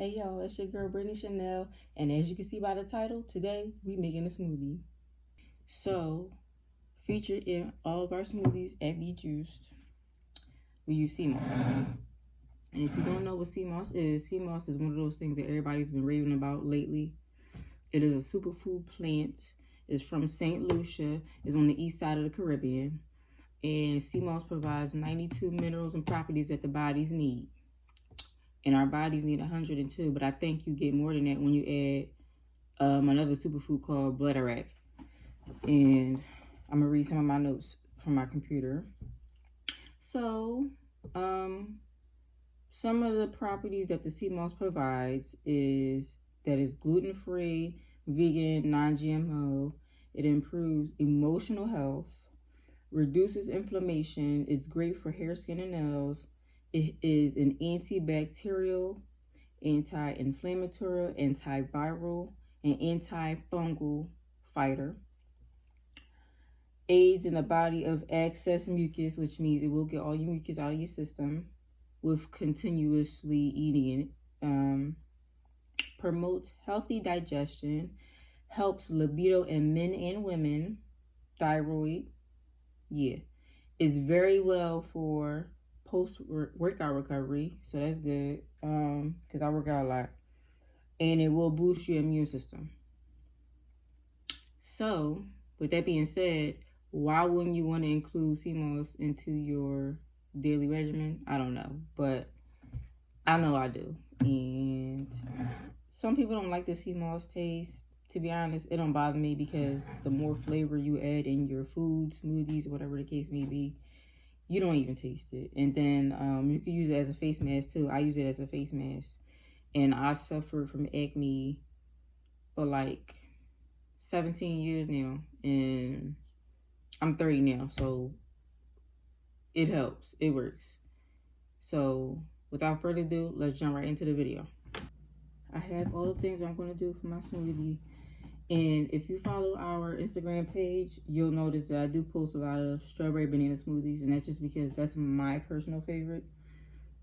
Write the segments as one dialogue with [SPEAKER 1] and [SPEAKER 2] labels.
[SPEAKER 1] Hey y'all, it's your girl Brittany Chanel, and as you can see by the title, today we making a smoothie. So, featured in all of our smoothies at Be Juiced, we use SeaMoss. And if you don't know what SeaMoss is one of those things that everybody's been raving about lately. It is a superfood plant. It's from St. Lucia. It's on the east side of the Caribbean. And SeaMoss provides 92 minerals and properties that the bodies need. And our bodies need 102, but I think you get more than that when you add another superfood called bladderwrack. And I'm gonna read some of my notes from my computer. So, some of the properties that the SeaMoss provides is that it's gluten-free, vegan, non-GMO. It improves emotional health, reduces inflammation. It's great for hair, skin, and nails. It is an antibacterial, anti-inflammatory, antiviral, and antifungal fighter. Aids in the body of excess mucus, which means it will get all your mucus out of your system with continuously eating it. Promotes healthy digestion, helps libido in men and women, thyroid. Yeah, it's very well for post-workout recovery, so that's good, because I work out a lot, and it will boost your immune system. So, with that being said, why wouldn't you want to include SeaMoss into your daily regimen? I don't know, but I know I do, and some people don't like the SeaMoss taste. To be honest, it don't bother me because the more flavor you add in your food, smoothies, whatever the case may be, you don't even taste it. And then you can use it as a face mask too. I use it as a face mask. And I suffered from acne for like 17 years now. And I'm 30 now. So it helps. It works. So without further ado, let's jump right into the video. I have all the things I'm going to do for my smoothie. And if you follow our Instagram page, you'll notice that I do post a lot of strawberry banana smoothies, and that's just because that's my personal favorite.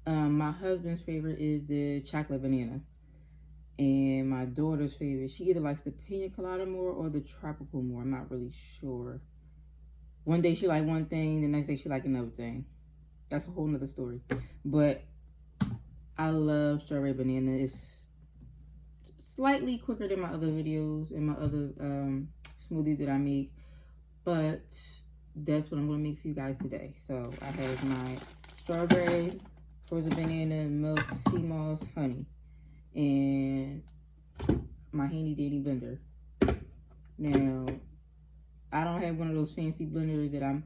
[SPEAKER 1] My husband's favorite is the chocolate banana. And my daughter's favorite, she either likes the pina colada more or the tropical more. I'm not really sure. One day she like one thing, the next day she like another thing. That's a whole nother story. But I love strawberry banana. It's slightly quicker than my other videos and my other smoothies that I make, but that's what I'm going to make for you guys today. So I have my strawberry, frozen banana, milk, SeaMoss, honey, and my handy dandy blender. Now, I don't have one of those fancy blenders that I'm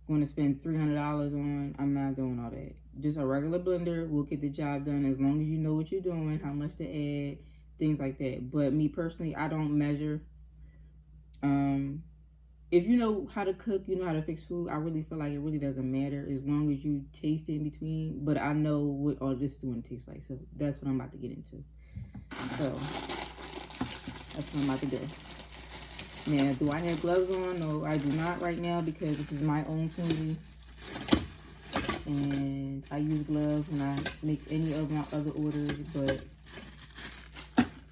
[SPEAKER 1] going to spend $300 on. I'm not doing all that. Just a regular blender will get the job done as long as you know what you're doing, how much to add, things like that. But me personally, I don't measure. If you know how to cook, you know how to fix food, I really feel like it really doesn't matter as long as you taste it in between. But I know what all this is going to taste like, so that's what I'm about to get into. So that's what I'm about to do. Now, do I have gloves on? No, I do not right now because this is my own smoothie. And I use gloves when I make any of my other orders, but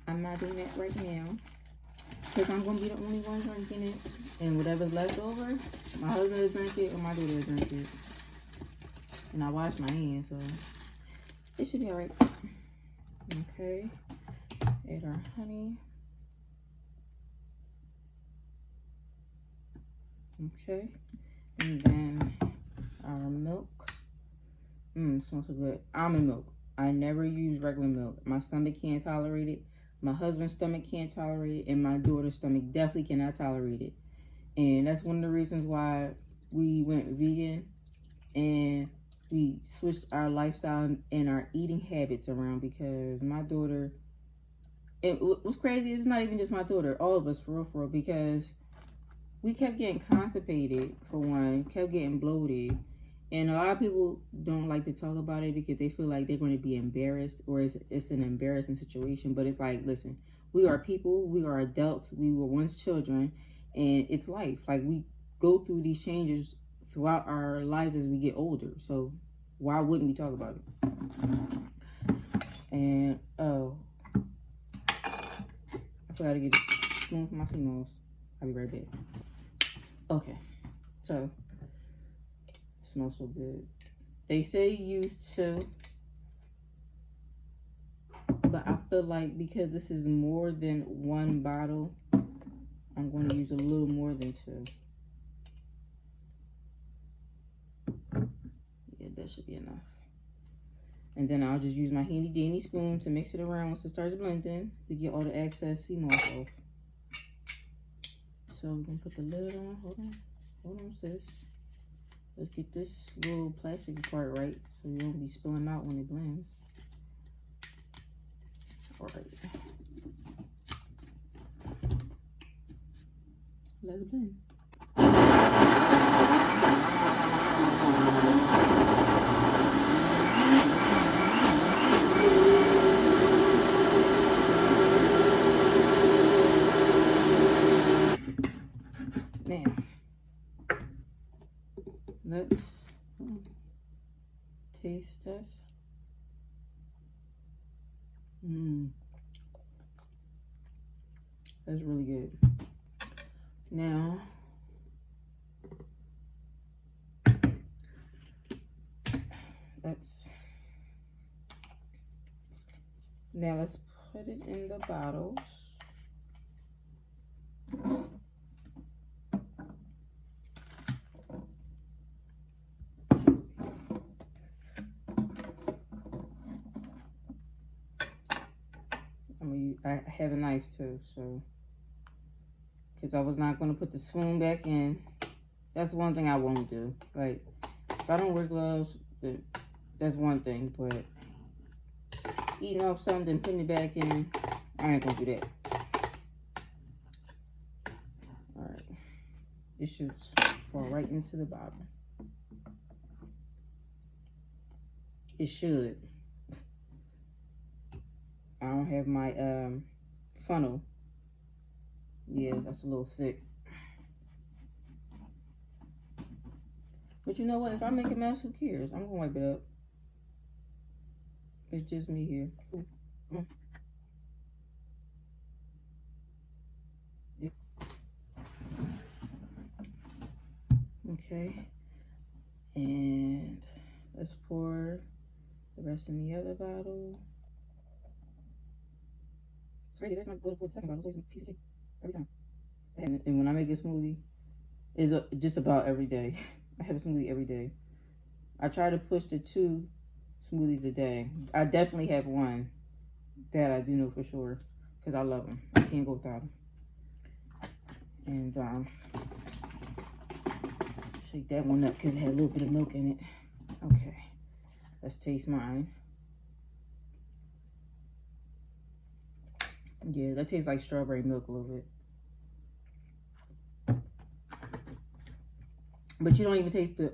[SPEAKER 1] I'm not doing that right now because I'm going to be the only one drinking it. And whatever's left over, my husband will drink it or my daughter will drink it. And I wash my hands, so it should be all right. Okay. Add our honey. Okay. And then our milk. Smells so good. Almond milk. I never use regular milk. My stomach can't tolerate it. My husband's stomach can't tolerate it, and my daughter's stomach definitely cannot tolerate it. And that's one of the reasons why we went vegan and we switched our lifestyle and our eating habits around, because my daughter, and what's crazy is it's not even just my daughter, all of us for real, because we kept getting constipated for one, kept getting bloated. And a lot of people don't like to talk about it because they feel like they're going to be embarrassed, or it's an embarrassing situation. But it's like, listen, we are people, we are adults, we were once children, and it's life. Like, we go through these changes throughout our lives as we get older. So why wouldn't we talk about it? And, oh, gotta get a spoon for my SeaMoss. I'll be right back. Okay, so it smells so good. They say use 2, but I feel like because this is more than 1 bottle, I'm going to use a little more than 2. Yeah, that should be enough. And then I'll just use my handy dandy spoon to mix it around once it starts blending to get all the excess SeaMoss off. So we're gonna put the lid on. Hold on, sis. Let's get this little plastic part right so you won't be spilling out when it blends. All right. Let's blend. Now, let's taste this. That's really good. Now, let's put it in the bottles. I have a knife too, so because I was not going to put the spoon back in. That's one thing I won't do. Like, if I don't wear gloves, that's one thing, but eating up something, putting it back in, I ain't going to do that. Alright. It should fall right into the bottle. It should. I don't have my funnel. Yeah, that's a little thick. But you know what? If I make a mess, who cares? I'm gonna wipe it up. It's just me here. Ooh. Yep. Okay. And let's pour the rest in the other bottle. That's not good for the second bottle. It's always a piece of cake every time. And when I make a smoothie, it's just about every day. I have a smoothie every day. I try to push to 2 smoothies a day. I definitely have one that I do know for sure because I love them. I can't go without them. And shake that one up because it had a little bit of milk in it. Okay, let's taste mine. Yeah, that tastes like strawberry milk a little bit. But you don't even taste the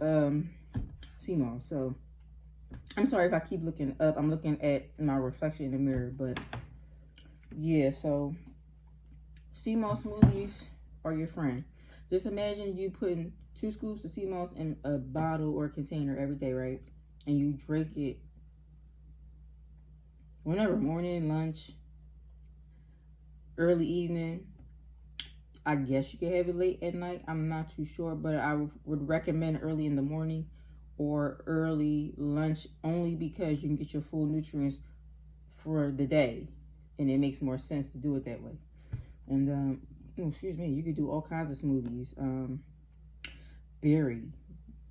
[SPEAKER 1] SeaMoss, so I'm sorry if I keep looking up. I'm looking at my reflection in the mirror, but yeah, so SeaMoss smoothies are your friend. Just imagine you putting 2 scoops of SeaMoss in a bottle or container every day, right? And you drink it whenever, morning, lunch, early evening. I guess you could have it late at night. I'm not too sure, but I would recommend early in the morning or early lunch only because you can get your full nutrients for the day, and it makes more sense to do it that way. And excuse me, you could do all kinds of smoothies. Berry,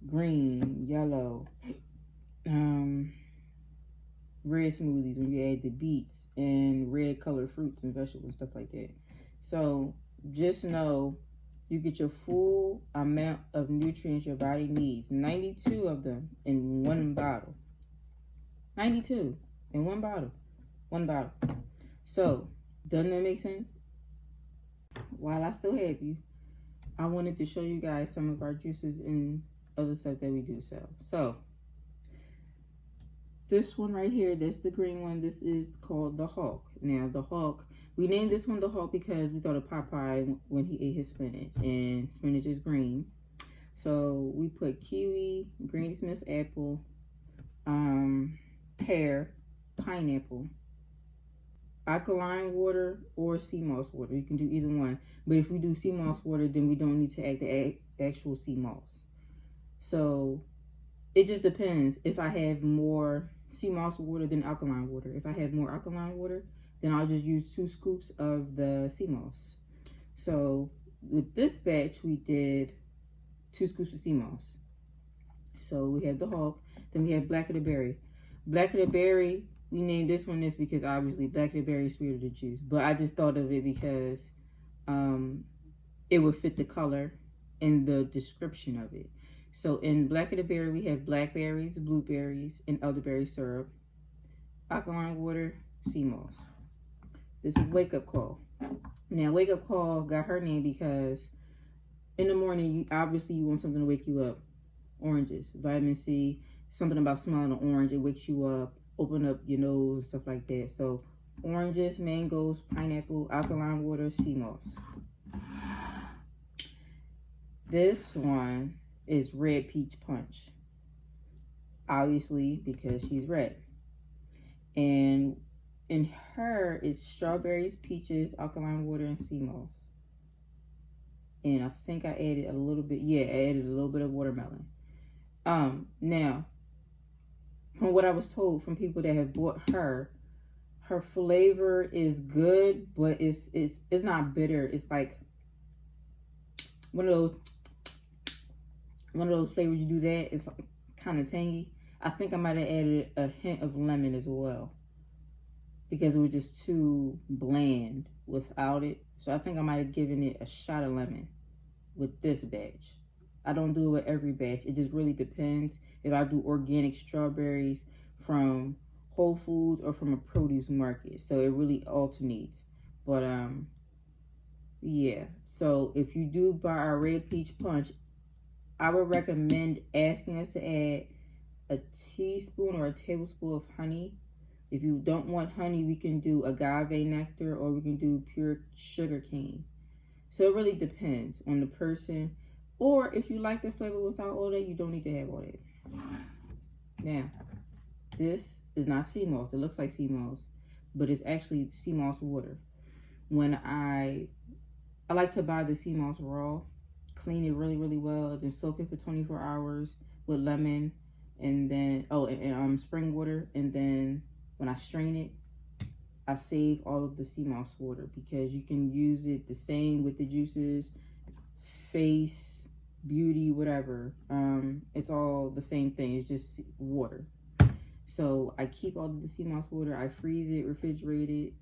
[SPEAKER 1] green, yellow, red smoothies when you add the beets and red colored fruits and vegetables, stuff like that. So just know you get your full amount of nutrients your body needs. 92 of them in 1 bottle. 92 in 1 bottle. 1 bottle. So, doesn't that make sense? While I still have you, I wanted to show you guys some of our juices and other stuff that we do sell. So, this one right here, that's the green one. This is called the Hawk. Now, the Hawk, we named this one the Hawk because we thought of Popeye when he ate his spinach, and spinach is green. So we put kiwi, Granny Smith apple, pear, pineapple, alkaline water or SeaMoss water. You can do either one. But if we do SeaMoss water, then we don't need to add the actual SeaMoss. So it just depends. If I have more SeaMoss water than alkaline water. If I have more alkaline water, then I'll just use 2 scoops of the SeaMoss. So with this batch, we did 2 scoops of SeaMoss. So we have the Hulk. Then we have Black of the Berry. Black of the Berry, we named this one this because obviously Black of the Berry is sweeter than juice. But I just thought of it because it would fit the color and the description of it. So in Black of the Berry, we have blackberries, blueberries, and elderberry syrup. Alkaline water, SeaMoss. This is Wake Up Call. Now, Wake Up Call got her name because in the morning, you want something to wake you up. Oranges, vitamin C, something about smelling an orange. It wakes you up, open up your nose and stuff like that. So oranges, mangoes, pineapple, alkaline water, SeaMoss. This one is Red Peach Punch. Obviously, because she's red. And in her, it's strawberries, peaches, alkaline water, and SeaMoss. And I think I added a little bit, I added a little bit of watermelon. Now, from what I was told from people that have bought her flavor is good, but it's not bitter. It's like one of those flavors you do that. It's kind of tangy. I think I might have added a hint of lemon as well because it was just too bland without it. So I think I might have given it a shot of lemon with this batch. I don't do it with every batch. It just really depends if I do organic strawberries from Whole Foods or from a produce market. So it really alternates. But yeah. So if you do buy our Red Peach Punch, I would recommend asking us to add a teaspoon or a tablespoon of honey. If you don't want honey, we can do agave nectar or we can do pure sugar cane. So it really depends on the person. Or if you like the flavor without all that, you don't need to have all that. Now, this is not SeaMoss. It looks like SeaMoss, but it's actually SeaMoss water. When I like to buy the SeaMoss raw, clean it really, really well, then soak it for 24 hours with lemon and then, spring water. And then when I strain it, I save all of the SeaMoss water because you can use it the same with the juices, face, beauty, whatever. It's all the same thing. It's just water. So I keep all of the SeaMoss water. I freeze it, refrigerate it,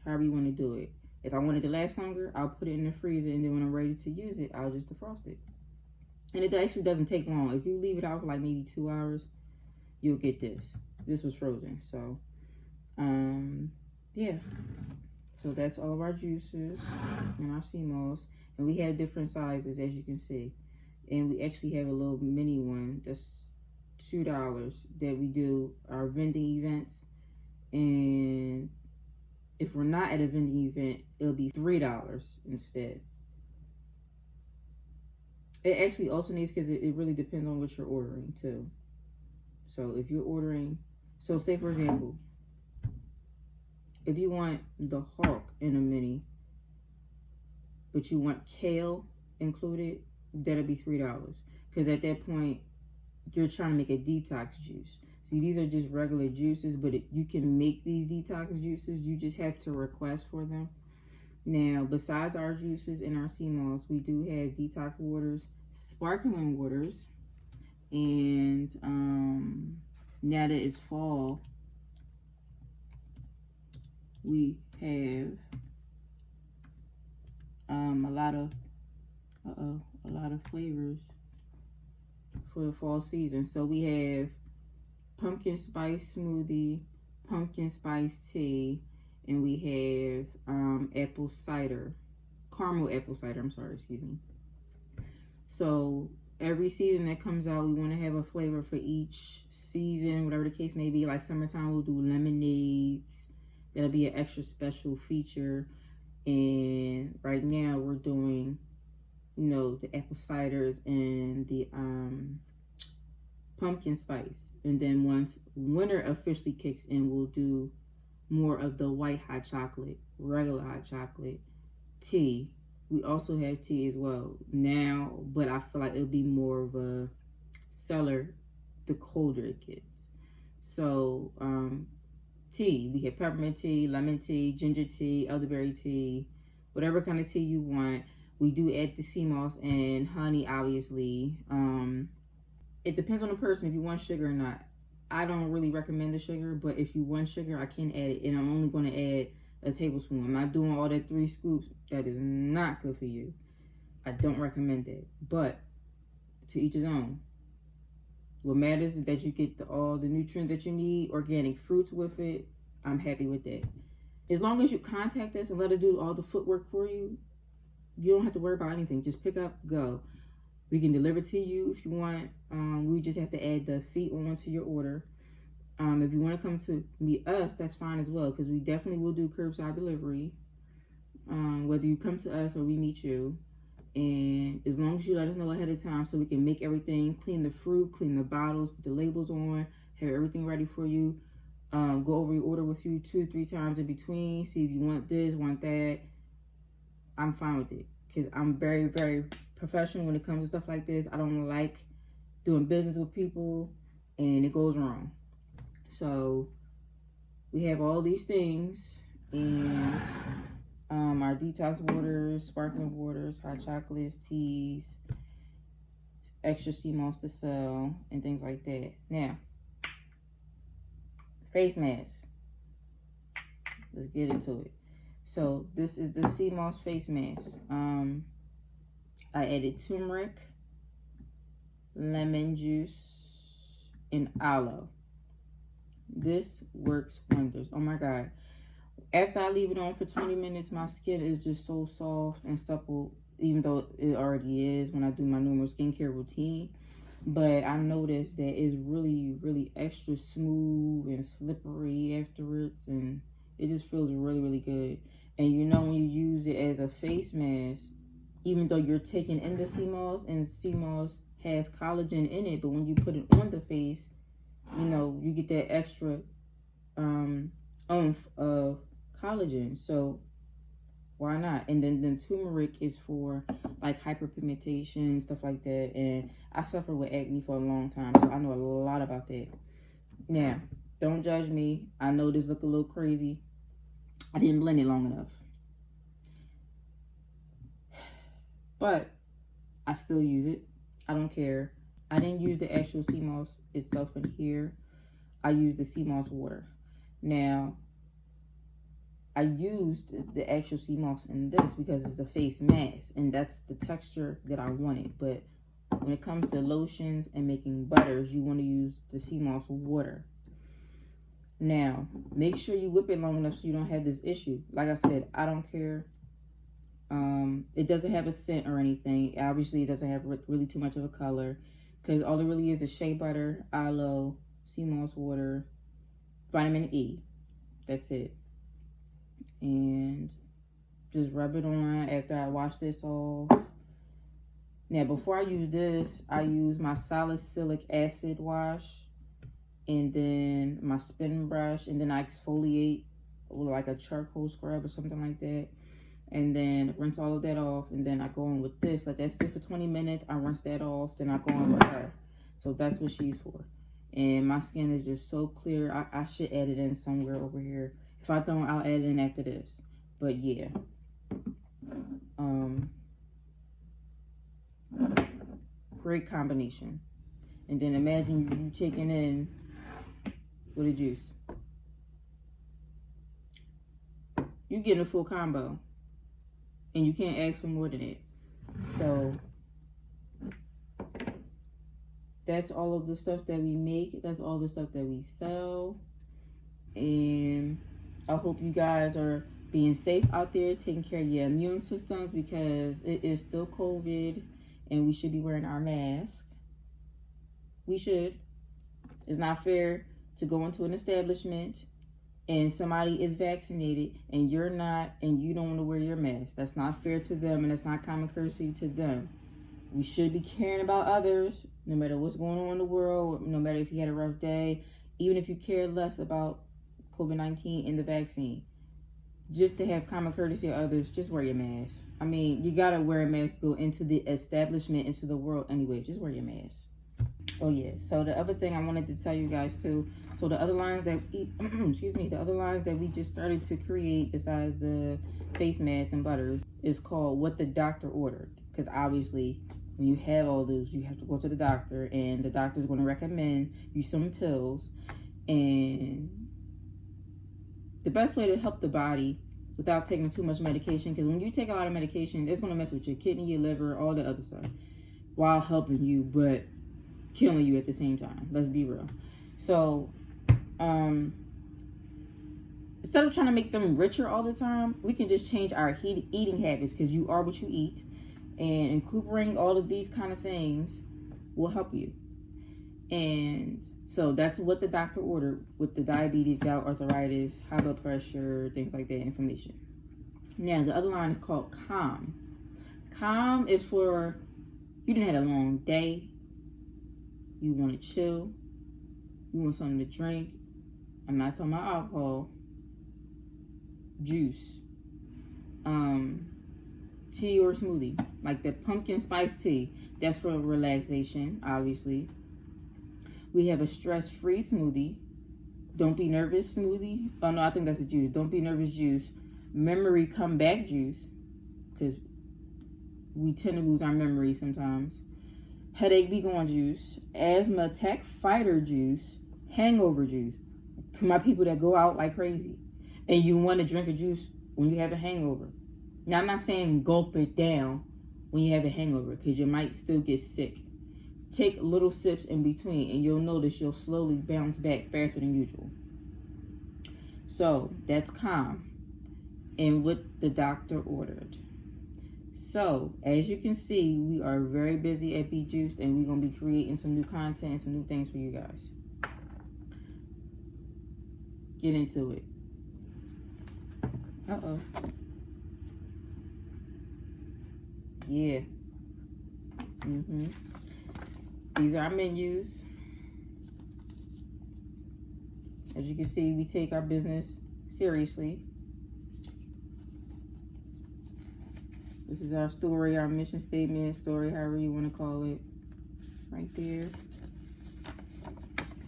[SPEAKER 1] however you want to do it. If I want it to last longer, I'll put it in the freezer, and then when I'm ready to use it, I'll just defrost it. And it actually doesn't take long. If you leave it out for like maybe 2 hours, you'll get this. This was frozen. So, yeah. So that's all of our juices and our SeaMoss. And we have different sizes, as you can see. And we actually have a little mini one that's $2 that we do our vending events. And if we're not at a vending event, it'll be $3 instead. It actually alternates because it really depends on what you're ordering too. So if you're ordering, so say for example, if you want the Hulk in a mini, but you want kale included, that'll be $3. Because at that point, you're trying to make a detox juice. See, these are just regular juices, but you can make these detox juices. You just have to request for them. Now, besides our juices and our SeaMoss, we do have detox waters, sparkling waters, and now that it's fall, we have a lot of flavors for the fall season. So we have pumpkin spice smoothie, pumpkin spice tea, and we have apple cider, caramel apple cider, excuse me. So every season that comes out, we want to have a flavor for each season, whatever the case may be. Like summertime, we'll do lemonades. That'll be an extra special feature. And right now we're doing, the apple ciders and the pumpkin spice. And then once winter officially kicks in, we'll do more of the white hot chocolate, regular hot chocolate, tea. We also have tea as well now, but I feel like it'll be more of a seller the colder it gets. So, tea. We have peppermint tea, lemon tea, ginger tea, elderberry tea, whatever kind of tea you want. We do add the SeaMoss and honey, obviously. It depends on the person if you want sugar or not. I don't really recommend the sugar, but if you want sugar, I can add it. And I'm only going to add a tablespoon. I'm not doing all that 3 scoops. That is not good for you. I don't recommend that. But to each his own. What matters is that you get all the nutrients that you need, organic fruits with it. I'm happy with that. As long as you contact us and let us do all the footwork for you, you don't have to worry about anything. Just pick up, go. We can deliver to you if you want. We just have to add the fee on to your order. If you want to come to meet us, that's fine as well, because we definitely will do curbside delivery. Whether you come to us or we meet you. And as long as you let us know ahead of time so we can make everything, clean the fruit, clean the bottles, put the labels on, have everything ready for you. Go over your order with you 2-3 times in between. See if you want this, want that. I'm fine with it because I'm very, very professional when it comes to stuff like this. I don't like doing business with people and it goes wrong. So we have all these things, and our detox waters, sparkling waters, hot chocolates, teas, extra SeaMoss to sell, and things like that. Now, face mask. Let's get into it. So this is the SeaMoss face mask. I added turmeric, lemon juice, and aloe. This works wonders. Oh my God. After I leave it on for 20 minutes, my skin is just so soft and supple, even though it already is when I do my normal skincare routine. But I noticed that it's really, really extra smooth and slippery afterwards, and it just feels really, really good. And you know, when you use it as a face mask, even though you're taking in the SeaMoss, and SeaMoss has collagen in it, but when you put it on the face, you know, you get that extra oomph of collagen. So why not? And then turmeric is for like hyperpigmentation, stuff like that. And I suffered with acne for a long time, so I know a lot about that. Now, don't judge me. I know this look a little crazy. I didn't blend it long enough. But I still use it. I don't care. I didn't use the actual SeaMoss itself in here. I used the SeaMoss water. Now, I used the actual SeaMoss in this because it's a face mask, and that's the texture that I wanted. But when it comes to lotions and making butters, you want to use the SeaMoss water. Now, make sure you whip it long enough so you don't have this issue. Like I said, I don't care. It doesn't have a scent or anything. Obviously, it doesn't have really too much of a color, because all it really is shea butter, aloe, SeaMoss water, vitamin E. That's it. And just rub it on after I wash this off. Now, before I use this, I use my salicylic acid wash, and then my spin brush, and then I exfoliate with like a charcoal scrub or something like that. And then rinse all of that off, and then I go in with this. Let that sit for 20 minutes. I rinse that off, then I go in with her. So that's what she's for. And my skin is just so clear. I should add it in somewhere over here. If I don't, I'll add it in after this. But yeah. Great combination. And then imagine you taking in with a juice. You're getting a full combo. And you can't ask for more than it. So that's all of the stuff that we make. That's all the stuff that we sell. And I hope you guys are being safe out there, taking care of your immune systems, because it is still COVID and we should be wearing our mask. We should. It's not fair to go into an establishment and somebody is vaccinated and you're not, and you don't want to wear your mask. That's not fair to them, and it's not common courtesy to them. We should be caring about others, no matter what's going on in the world, no matter if you had a rough day, even if you care less about COVID-19 and the vaccine. Just to have common courtesy of others, just wear your mask. I mean, you gotta wear a mask to go into the establishment, into the world anyway. Just wear your mask. Oh yeah. So the other thing I wanted to tell you guys too. So the other lines that the other lines that we just started to create besides the face masks and butters is called What the Doctor Ordered. Because obviously, when you have all those, you have to go to the doctor, and the doctor is going to recommend you some pills. And the best way to help the body without taking too much medication, because when you take a lot of medication, it's going to mess with your kidney, your liver, all the other stuff, while helping you, but killing you at the same time. Let's be real. So, instead of trying to make them richer all the time, we can just change our eating habits, because you are what you eat. And incorporating all of these kind of things will help you. And so that's what the doctor ordered with the diabetes, gout, arthritis, high blood pressure, things like that, inflammation. Now, the other line is called Calm. Calm is for you didn't have a long day. You want to chill. You want something to drink. I'm not talking about alcohol. Juice. Tea or smoothie. Like the pumpkin spice tea. That's for relaxation, obviously. We have a stress-free smoothie. Don't be nervous smoothie. Oh no, I think that's a juice. Don't be nervous juice. Memory comeback juice. Because we tend to lose our memory sometimes. Headache be gone juice. Asthma attack fighter juice. Hangover juice. To my people that go out like crazy. And you want to drink a juice when you have a hangover. Now, I'm not saying gulp it down when you have a hangover, because you might still get sick. Take little sips in between, and you'll notice you'll slowly bounce back faster than usual. So, that's Calm and what the doctor ordered. So, as you can see, we are very busy at Be Juiced, and we're going to be creating some new content and some new things for you guys. Get into it. Uh-oh. Yeah. These are our menus. As you can see, we take our business seriously. This is our story, our mission statement, story, however you want to call it. Right there.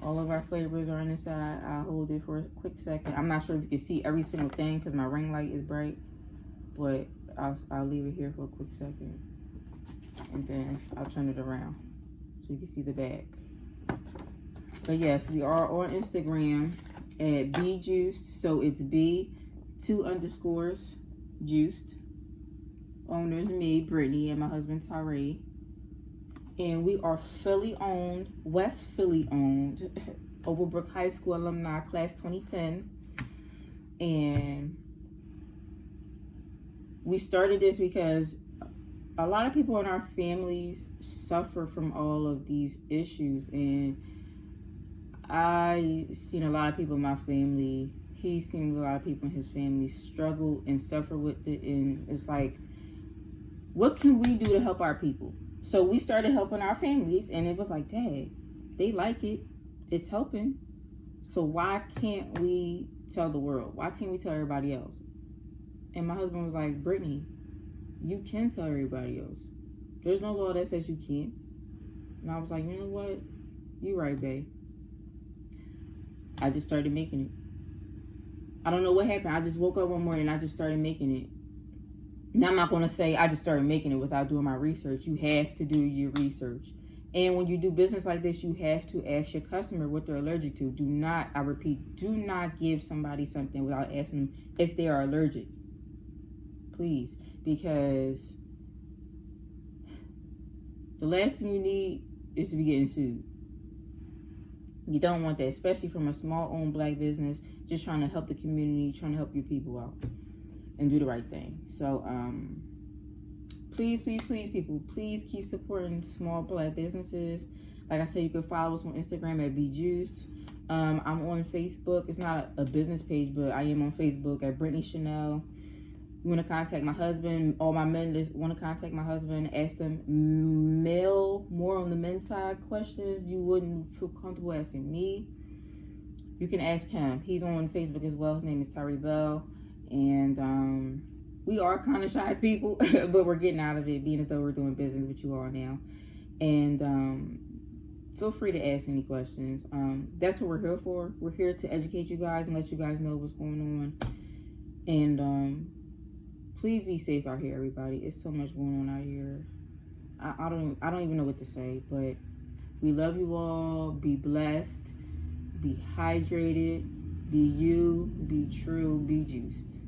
[SPEAKER 1] All of our flavors are on the side. I'll hold it for a quick second. I'm not sure if you can see every single thing because my ring light is bright. But I'll leave it here for a quick second. And then I'll turn it around so you can see the back. But yes, we are on Instagram at Be Juiced. So it's B2_juiced. Owners me, Brittany, and my husband Tyree. And we are Philly owned, West Philly owned, Overbrook High School alumni, class 2010. And we started this because a lot of people in our families suffer from all of these issues. And I've seen a lot of people in my family, he's seen a lot of people in his family struggle and suffer with it. And it's like, what can we do to help our people? So we started helping our families, and it was like, Dad, they like it. It's helping. So why can't we tell the world? Why can't we tell everybody else? And my husband was like, Brittany, you can tell everybody else. There's no law that says you can't. And I was like, you know what? You're right, babe. I just started making it. I don't know what happened. I just woke up one morning and I just started making it. Now, I'm not going to say I just started making it without doing my research. You have to do your research. And when you do business like this, you have to ask your customer what they're allergic to. Do not, I repeat, do not give somebody something without asking them if they are allergic. Please. Because the last thing you need is to be getting sued. You don't want that, especially from a small-owned black business, just trying to help the community, trying to help your people out. And do the right thing. So, please, people, please keep supporting small black businesses. Like I said, you can follow us on Instagram at Be Juiced. I'm on Facebook. It's not a business page, but I am on Facebook at Brittany Chanel. You want to contact my husband, all my men that want to contact my husband, ask them more on the men's side questions you wouldn't feel comfortable asking me. you can ask him. He's on Facebook as well. His name is Tyree Bell. And we are kind of shy people, but we're getting out of it, being as though we're doing business with you all now. And feel free to ask any questions. That's what we're here for. We're here to educate you guys and let you guys know what's going on. And please be safe out here, everybody. It's so much going on out here. I don't even know what to say, but we love you all. Be blessed. Be hydrated. Be you. Be true. Be juiced.